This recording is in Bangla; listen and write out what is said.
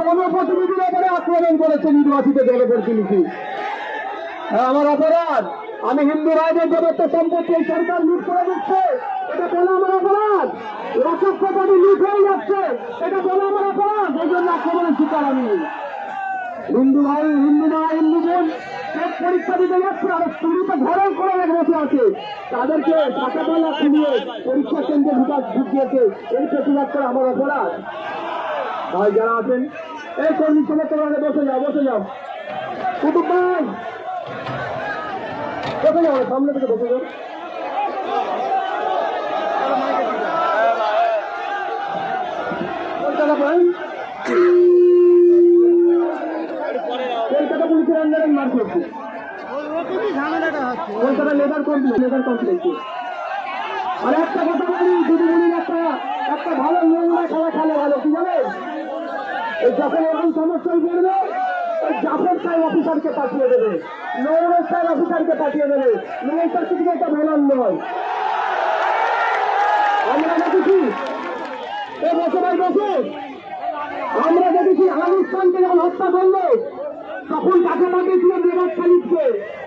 জনপ্রতিনিধির উপরে আক্রমণ করেছে নির্বাচিত জনপ্রতিনিধি। আমার অপরাধ, আমি হিন্দু রাজ্যের যত সম্পত্তি এই সরকার লুট করে দিচ্ছে, এটা বলে আমার অপরাধ। রসদ প্রপার্টি লুট হয়ে যাচ্ছে, এটা বলে আমার অপরাধ। এই জন্য আক্রমণের শিকার আমি। হিন্দু ভাই, হিন্দু মা, হিন্দু বোন পরীক্ষা দিতে যাচ্ছে, আর চুরিতে ঘরের করে এক বছর আছে, তাদেরকে টাকাতলা খুলিয়ে পরীক্ষা কেন্দ্রে ঢুকিয়েছে। এই প্রতিবাদ করে আমার অপরাধ। ভাই যারা আছেন, এই কর্মী সমর্থন বসে যাও, বসে যাও। কুতুব ভাই বসে যাও, সামনে থেকে বসে যাও। কলকাতা ভাই, কলকাতা পুলিশের আন্ডারে মার করছে, কলকাতা লেবার কমপ্লেক্স। আর একটা কথা বলি, দিদিমণির একটা ভালো নোংরা খেলা খেলে ভালো, কি জানেন? যখন এরকম সমস্যায় পড়বে, ওই জাফর সাহেব অফিসারকে পাঠিয়ে দেবে, নৌরের সাহেব অফিসারকে পাঠিয়ে দেবে। নৌরের কিছু একটা বলার নয়। আমরা দেখেছি এ বছর বসে, আমরা দেখেছি আফগানিস্তানকে যখন হত্যা করলো, তখন তাকে পাঠিয়েছিল মেঘাত খালিদকে।